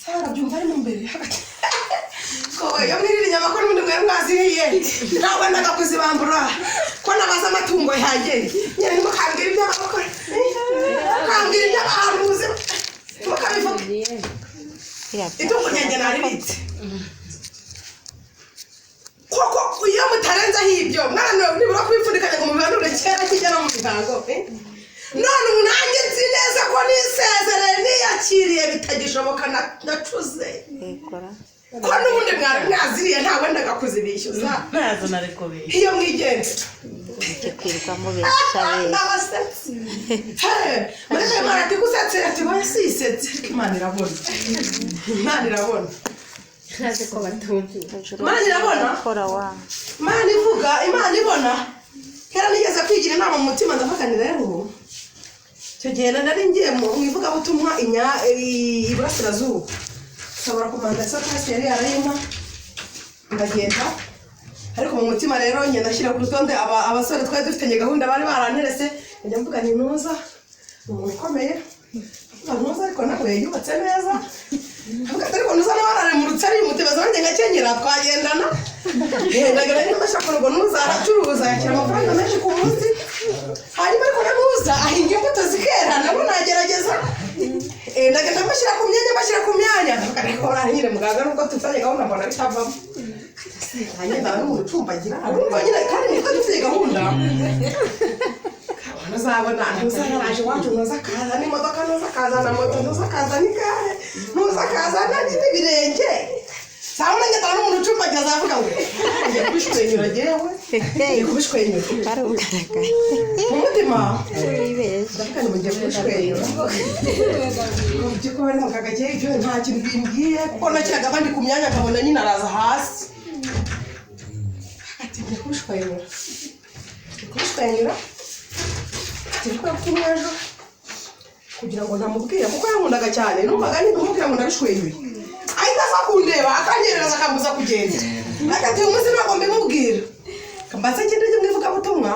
Sara byumva ari mu mbere hagati ko yo mwirira inyama ko n'undi mwari mwazihiye nawe ndakuzibambura ko nabaza amatungo yanjye nyine nimo kambwira ibyo bakora kambwira ibyo abahanuzi mukabivuga itungo ryanjye naribitse koko iyo mutarenzaho ibyo mwana nibura kubipfundikanya ngo mubihanure kera kijya no mu mihango none nanjye nzi neza ko nisezerere niyakiriye bitagishoboka nacuze ko n'ubundi mwari mwaziriye nta wenda gakuzibishyuza ntazo nariko be iyo mwigenze kwirirwa mu besha n'abasetsi mureke Imana ati gusetse ati basisetse Imana irabona ntazi ko batumva Imana irabona Imana ivuga Imana ibona kera nigeze kwigira inama mu mutima ndavuganira rero icyo gihe nari ngiye mu ivugabutumwa iburasirazuba sabara kumanda sa pasiteri arayima ndagenda ariko mu mutima rero ngenda nashyira ku rutonde abasore twari dufitanye gahunda bari baranterese njya mvuga ni Ntuza umuntu ukomeye Ntuza ariko nawe yubatse neza ariko Ntuza n'abarare mu rutsari umutebeza wanjye ngakenyera twagendana ndagenda n'amashakoro ngo Ntuza aracuruza yakira amafaranga menshi ku munsi hanyuma ariko Ntuza ahinga imbuto zikera nabo nagerageza ndagenda mbashyira ku myanya ariko urahire muganga nuko tufanye gahunda mbona bitavamo hanyuma n'umuntu ucumbagira ariko nyine kandi niko dufite gahunda Nuzabona Ntuza yaraje wacu Ntuza kaza n'imodoka Ntuza kaza na moto Ntuza kaza n'igare Ntuza kaza n'ibirenge sabona ngenda n'umuntu ucumbagira azavuga ngo ngiye kubishwenyura jewe ngiye kubishwenyura barugaragaye umutima wibesha ndavuga ngo ngiye kubishwenyura ko bari mu kagake ibyo nta kintu bimbwiye kuko nakiraga abandi ku myanya nkabona nyine araza hasi ati ngiye kubishwenyura Tikuwa kumwejo kugira ngo ntamubwira kuko yankundaga cyane numvaga nimubwira ngo nabishwenyuye ahita akundeba akanyereza akambuza kugenda nakati umunsi ntabwo mbimubwira kambaza kindi cyo mwivuga butumwa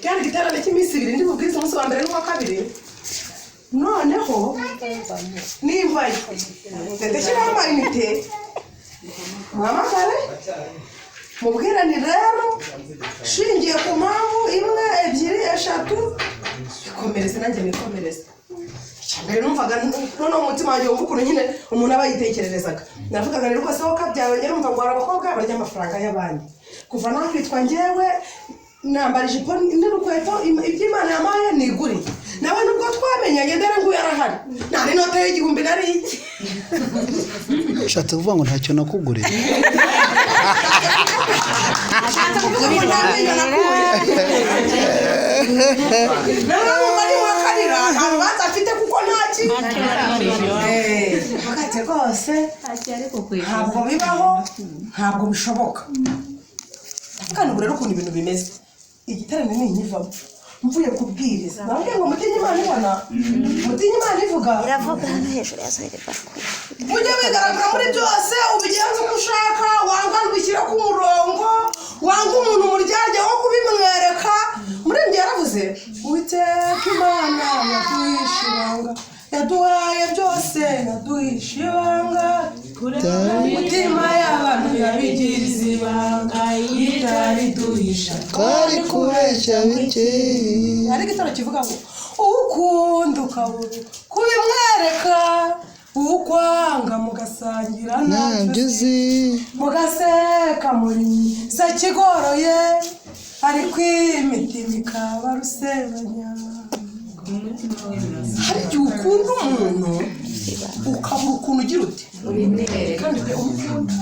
kandi gitarane cy'iminsi 2 ndi bubwiza umunsi wa mbere n'uwa kabiri noneho nimvaye ndetse amayinite muhamagare mubwirane rero shingiye ku mpamvu 1 2 3 komereza nanjye nikomereza cyambere numvaga none umutima wanjye wumva nyine umuntu aba yitekererezaga navugaga rero ko saho kabyawe njye numva ngo abakobwa barya amafaranga y'abandi kuva nakwitwa njyewe nambara ijipo n'urukweto iby'Imana yamaye niguriye nawe nubwo twamenyanye ndera ngo yarahari nari note y'igihumbi nari ushatse kuvuga ngo ntacyo nakuguriye ashatse kuvuga ngo namenye nakuye nabo bari wakarira abaza afite kuko ntaki hagati rwose ntabwo bibaho ntabwo bishoboka kandi ubu rero ukuntu ibintu bimeze igitaramo ni inyivamo mvuye kubwiriza nabwiye ngo mutinye Imana ibona mutinye Imana ivuga iravuga hano hejuru ya zere bakuru ujye wigaragara muri byose ubigenza uko ushaka wanga ndwishyira ku murongo wanga umuntu muryarya wo kubimwereka murenge yaravuze Uwiteka Imana yaduhishe ibanga yaduhaye byose yaduhishe ibanga umutima y'abantu yabigiriza ibanga itari duhisha twari kubeshya bike hari igitaro kivuga ngo ukunda ukabura kubimwereka ukwanga mugasangira ntabyo uzi mugaseka muri za kigoroye ariko imitima ikaba rusebanya hari igihe ukunda umuntu ukabura ukuntu ugira uti kandi umukunda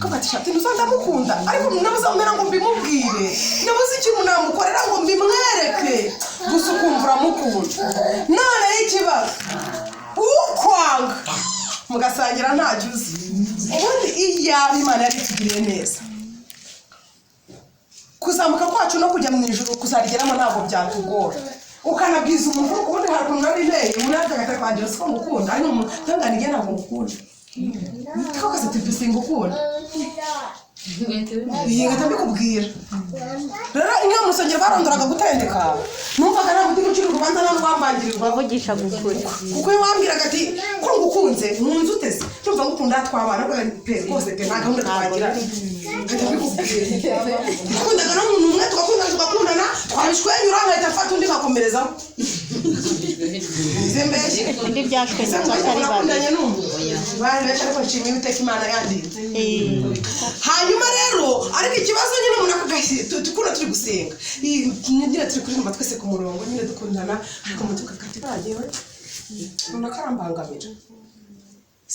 kabatisha ati ntuzandamukunda ariko nabuze umera ngo mbimubwire nabuze ikintu namukorera ngo mbimwereke gusa ukumva uramukunda none y'ikibazo ukwanga mugasangira ntacyo uzi ubundi iyaba Imana yari itugiriye neza kuzamuka kwacu no kujya mu ijuru kuzarigeramo ntabwo byatugora ukanabwiza umuntu ubundi hari ukuntu nari nteye umuntu yatagata kwangira siko ngukunda ari umuntu ntanganiye ntabwo ngukunda koko se tubise ngukunda iyi ngata mbikubwira rero inka musongera barondoraga gutendeka numvaga nta mutima ucira urubanza nta rwambangirirwa bavugisha gukuri kuko iyo wambwiraga ati ko ngukunze ntunze utese cyumva ngukunda twabana pe rwose pe nta gahunda twagira ngata mbikubwira nakundaga n'umuntu umwe tugakundana twabishwenyura nkahita mfata undi nkakomerezaho zembeshye undi byashwenye atari nakundanye n'umuntu bari benshi ariko nshimiye Uwiteka Imana yandinze hanyuma rero ariko ikibazo nyine umuntu akagashyi tukura turi gusenga nyine turi kuririmba twese ku murongo nyine dukundana ariko mu tukakati bagiwe runaka arambangamira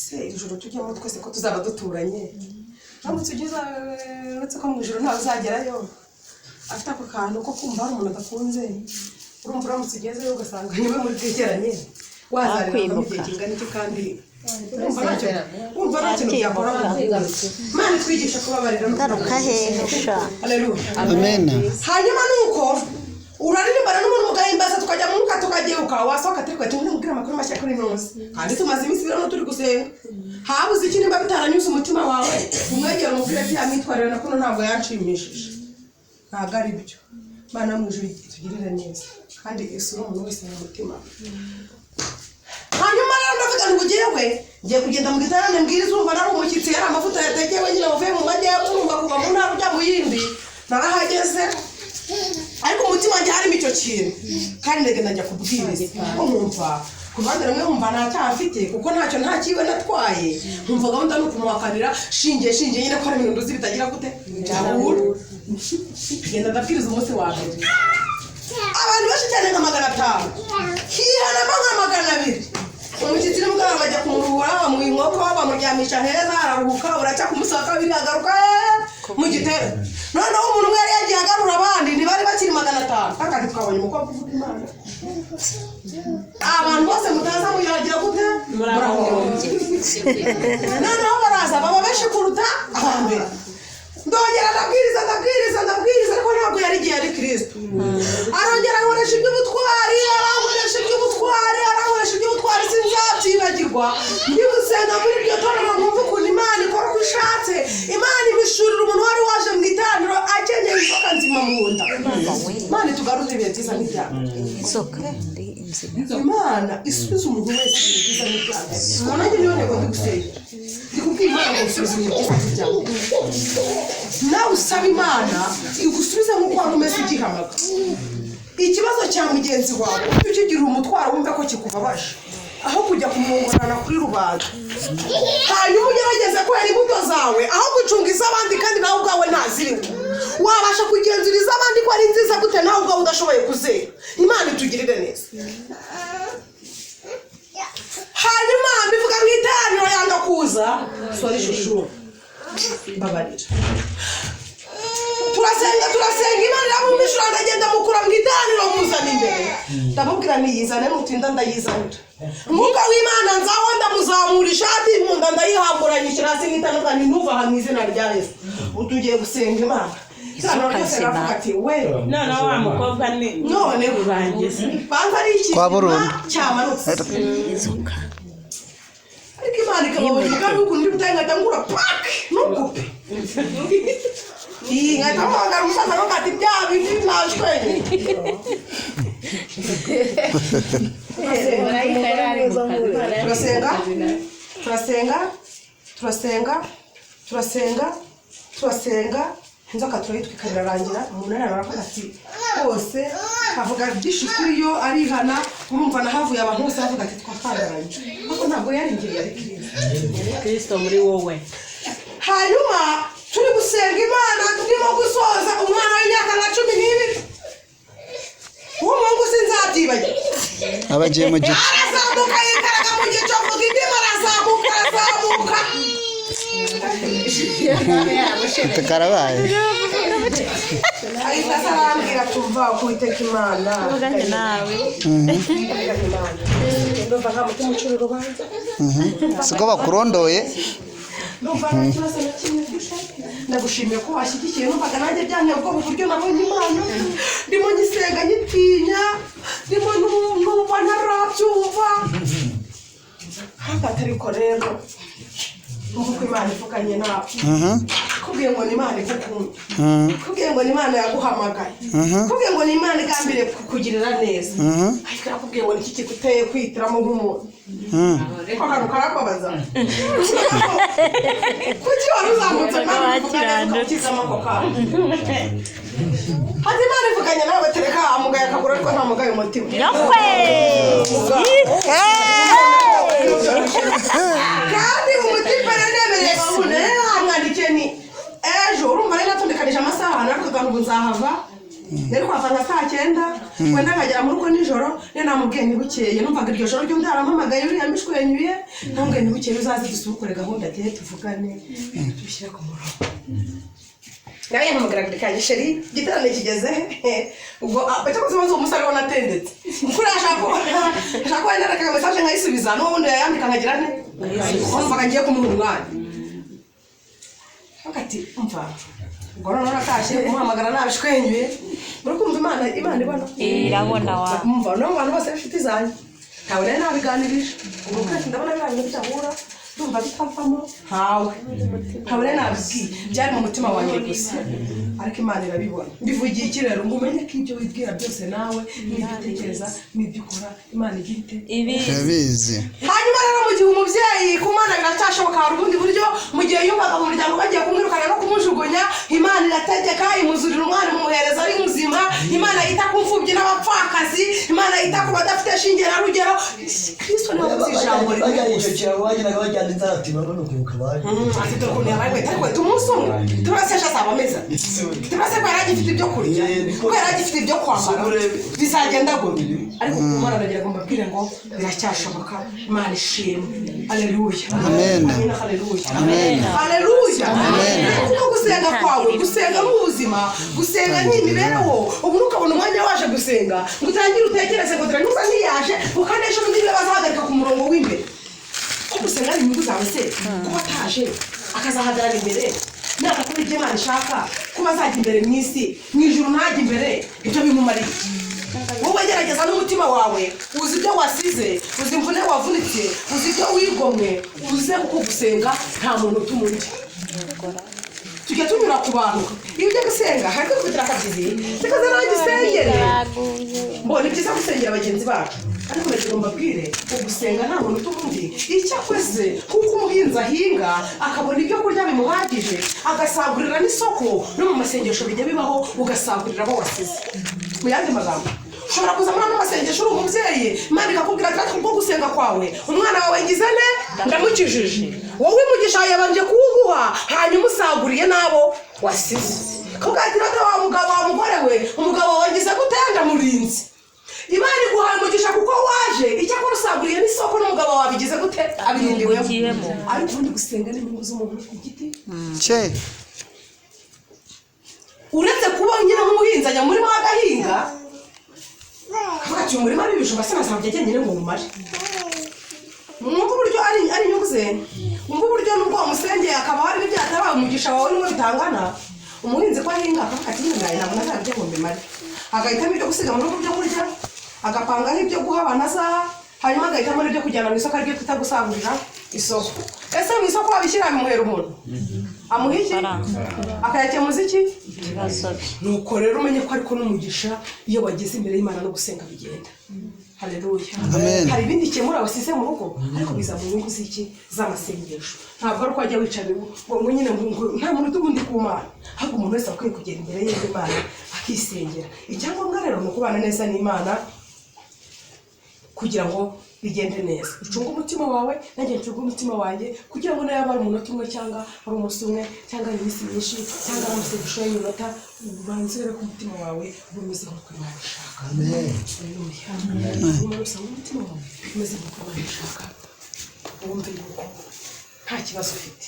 se ijoro tujyamo twese ko tuzaba duturanye uramutse ugeze uretse ko mu ijoro ntawe uzagerayo afite ako kantu ko kumva hari umuntu adakunze urumva uramutse ugezeyo ugasanga niwe muri bwegeranye wazareba mu gihe kingana iki kandi wumva nta kintu byakora Imana twigisha kubabarira ngaruka hesha Haleluya Amen. hanyuma nuko uraririmbana n'umuntu mugahimbaza tukajya mu mwuka tukagiuka wasohoka turi kwete mubwira amakuru mashya kuri nose kandi tumaze iminsi birano turi gusenga habuze iki nimba bitaranyuze umutima wawe umwegera umubwire ati amitwarira na kuno ntabwo yanshimishije ntabwo ari byo Imana mu ijuru tugirire neza kandi isura umuntu wese mu mutima hanyuma rero ndavuga ngo ugiyewe ngiye kugenda mu gitarane mbwiriza urumva nari umushyitsi yari amavuta yatekewe nyine wavuye mu majyepfo urumva kuva mu ntara ujya mu yindi narahageze ariko umutima wanjye harimo icyo kintu kandi ndagenda njya kubwiriza ko nkumva ku ruhande rumwe nkumva nta cyaha afite kuko ntacyo nta kiwe natwaye nkumva gahunda ni ukumuhakanira shingiye nyine ko hari ibintu nduzi bitagira gute byahura ngenda ndabwiriza umunsi wa mbere abantu benshi cyane nka 500 hihanamo nka 200 umushyitsi n'umugabo bajya kumuruhura bamuha inkoko bamuryamisha heza araruhuka buracya ku munsi wa kabiri agaruka mu gitero noneho umuntu umwe yari yagiye agarura abandi ntibari bakiri 500 kandi twabonye umukobwa uvuga Imana abantu bose mutaza muyiragira gute murahombye noneho baraza baba benshi kuruta abambere ndongera ndabwiriza ariko ntabwo yari igihe ari Kristo arongera akoresha iby'ubutwari sinzabyibagirwa ndi gusenga muri iryo torero nkumva ukuntu Imana ikora uko ishatse Imana ibishurira umuntu wari waje mu iteraniro akenyeye inzoka nzima mu nda Imana itugaruze ibihe byiza n'ibyaha inzoka ndi inzima Imana isubiza umuntu wese ibihe byiza n'ibyaha nanjye niyo ntego ndi gusenga ndi kubwira Imana ngo isubize ibihe byiza n'ibyaha nawe usaba Imana igusubize nk'uko wari umeze ugihamaga ikibazo cya mugenzi wawe ukigira umutwaro wumva ko kikubabaje aho kujya kumwongorana kuri rubanda hanyuma ugerageze kwera imbuto zawe aho gucunga iz'abandi kandi nawe ubwawe ntaziriho wabasha kugenzura iz'abandi ko ari nziza gute nawe ubwawe udashoboye kuzera Imana itugirire neza hanyuma bivuga mu iteraniro yanga kuza sori shushu babarira turasenga Imana iramumishura ndagenda mukura mu iteraniro muzana imbere ndamubwira ntiyizane mutinda ndayizanira umwuka w'Imana nzaho ndamuzamura ishati mu nda ndayihambura nyishyira hasi nk'itandukanye ntuva aha mu izina rya Yesu tugiye gusenga Imana Sana ryose ravuga ati we none wa mukobwa ni none urangiza banza ari iki cyamanutse inzoka ariko Imana ikababona umugambi w'ukuntu ndi butanga ndangura pak nukupe iyi ngatanga umusaza ngo ati bya bindi nashwenye turasenga inzoka turayitwika birarangira umuntu aravuga ati bose avuga byinshi kuri yo arihana urumva nahavuye abantu bose bavuga ati twakangaranye ariko ntabwo yari ingeri yari Kristo muri wowe hanyuma turi gusenga Imana turimo gusoza umwana w'imyaka nka 12 uwo Mungu sinzabyibagira abagiye mu gice arazamuka yikaraga mu gice avuga indimi arazamuka tukarabaye ahita arambwira tuva ku Uwiteka Imana uvuganye nawe ndumva nta mutima ucira urubanza siko bakurondoye ndumva nta kibazo na kimwe ndagushimiye ko washyigikiye numvaga nanjye byanteye ubwoba uburyo nabonye Imana ndimo ngisenga nyitinya ndimo numva ntarabyumva ariko ariko rero nk'uko Imana ivuganye nawe ko kubwiye ngo ni Imana igukunda kubwiye ngo ni Imana yaguhamagaye kubwiye ngo ni Imana igambiriye kukugirira neza ariko nakubwiye ngo niki kiguteye kwihitiramo nk'umuntu akantu karakubabaza kuki wari uzamutse ukizamo ako kantu hati Imana ivuganye nawe batereka amugaye akaguru ariko nta mugaye umutima kandi umutima nemereye gahunda hamwandikiye ni ejo urumva rero natondekanije amasaha navuga ngo nzahava rero kwafata saa 9 wenda nkagera mu rugo nijoro rero namubwiye ntibukeye numvaga iryo joro ryo ndaramamagaye uriya mishwenyuye ntabwo ntibukeye uzaze dusubukure gahunda gihe tuvugane dushyire ku murongo nawe yamugaragara kandi sheri gitarane kigeze ubwo bacyakoze maze umusare wanatendetse mukuru ashaka wenda reka message nkayisubiza n'ubundi yayandika nkagira nte umva ngiye kumuha umwanya akati umva ngo none nakashe kumuhamagara nabishwenyuye muri kumva Imana ibona irabona wa umva no abantu bose bafite izanye ntawe rero nabiganirije ubwo kandi ndabona birangiye bitahura ndumva bitavamo ntawe rero nabibwiye byari mu mutima wanjye gusa ariko Imana irabibona mbivugiye iki rero ngo umenye ko ibyo wibwira byose nawe n'ibyo utekereza n'ibyo ukora Imana igite ibizi hanyuma rero mu gihe umubyeyi ku mwana biracyashoboka hari ubundi buryo mu gihe yumvaga mu muryango bagiye kumwirukana no kumujugunya Imana irategeka imuzurira umwana imuhereza ari muzima Imana yita ku mfubyi n'abapfakazi Imana yita ku badafite shinge na rugero Kristo niwe uzi ijambo afite ukuntu yabaye ariko tumusumwe turasesha saba meza turase ko yaragifite ibyo kurya ko yaragifite ibyo kwambara bizagenda gute ariko kumara ndagira ngo mbabwire ngo biracyashoboka Imana ishimwe haleluya amen haleluya amen haleluya kuko gusenga kwawe gusenga mu buzima gusenga n'imibereho ubu ukabona umwanya waje gusenga ngo utangire utekereze ngo dore nuza ntiyaje ukanesha undi bazahagarika ku murongo w'imbere gusenga ari inyungu zawe se kuba ataje akazahagarara imbere nakakora ibyo Imana ishaka kuba azajya imbere mu isi mu ijuru ntajya imbere ibyo bimumariye wowe gerageza n'umutima wawe uzi ibyo wasize uzi imvune wavunitse uzi ibyo wigomwe uze kuko gusenga nta muntu utumundi tujya tunyura ku bantu iyo ujya gusenga hari kugira akabyizi sikaza nanjye isengere mbona byiza gusengera bagenzi bacu ariko ndagira mbabwire ugusenga nta muntu utumundi icyakoze kuko umuhinzi ahinga akabona ibyo kurya bimuhagije agasagurira n'isoko no mu masengesho bijya bibaho ugasagurira abo wasize mu yandi magambo ushobora kuza muri ano masengesho uri umubyeyi Imana ikakubwira ati kubwo gusenga kwawe umwana wawe ngize ne ndamukijije wowe umugisha yabanje kuwuguha hanyuma usaguriye nabo wasize kugatira wa mugabo wa mugore we umugabo wawe ngize gutenda murinzi Imana iguhaye umugisha kuko waje icyakora usaguriye n'isoko n'umugabo wabigize gute abirindiwemo ariko ubundi gusenga n'inyungu z'umuntu ku giti cye uretse kuba nyine nk'umuhinzi ajya muri magahinga ati umurima w'ibijumba sinasabye nyine ngo umumare mwumva uburyo ari inyungu ze mwumva uburyo nubwo umusengeye akaba hari ibyo atarabaye umugisha wawe n'uwo bitangana umuhinzi ko ahinga akavuga ati nyine ntabwo nazabye ngo mbimare agahitamo ibyo gusiga mu rugo byo kurya agapangaho ibyo guha abana azaha hanyuma agahitamo n'ibyo kujyana mu isoko aribyo twita gusagurira isoko ese mu isoko wabishyira bimuhera umuntu amuha iki akayakemuza iki nuko rero umenye ko ariko n'umugisha iyo wageze imbere y'Imana no gusenga bigenda haleluya hari ibindi ikemura wasize mu rugo ariko biza mu nyungu z'iki z'amasengesho ntabwo ari uko wajya wicara ngo nyine nta muntu ubundi ku Mana ahubwo umuntu wese akwiye kugera imbere y'Imana akisengera icyangombwa rero ni ukubana neza n'Imana kugira ngo bigende neza ucunga umutima wawe nanjye ncunga umutima wanjye kugira ngo nayo abari umunota umwe cyangwa ari umunsi umwe cyangwa iminsi myinshi cyangwa ari amasengesho y'iminota ubanzire ku mutima wawe umeze nk'uko Imana ishaka amen hanyuma usanga umutima wawe umeze nk'uko Imana ishaka wumve yuko nta kibazo ufite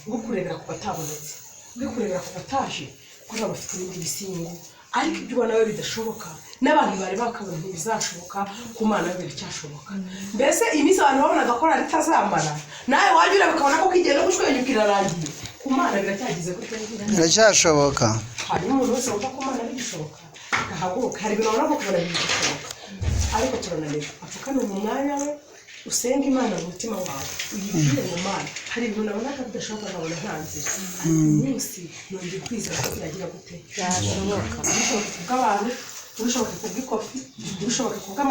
ubwo kurebera ku batabonetse ubwo kurebera ku bataje kuko bafite ibindi bisingo ariko ibyo ubona we bidashoboka n'abantu bari bakabona ntibizashoboka ku Mana biracyashoboka mbese iminsi abantu babonaga ko ari tazamara nawe wajya ureba ukabona ko kigenda gushwenyuka irarangiye ku Mana biracyagize gute biracyashoboka hanyuma umuntu wese wumva ko Mana bigishoboka agahaguruka hari ibintu ubona ko kubona bigishoboka ariko turananirwa apfukamye mu mwanya we usenga imana mu mutima wawe uyibwire ngo mana hari ibintu nabona ko bidashoboka nkabona nta nzira uyu munsi nongeye kwizera ko byagira gute byashoboka bishoboka kubw'abantu bishoboka kubw'ikofi bishoboka kubw'abantu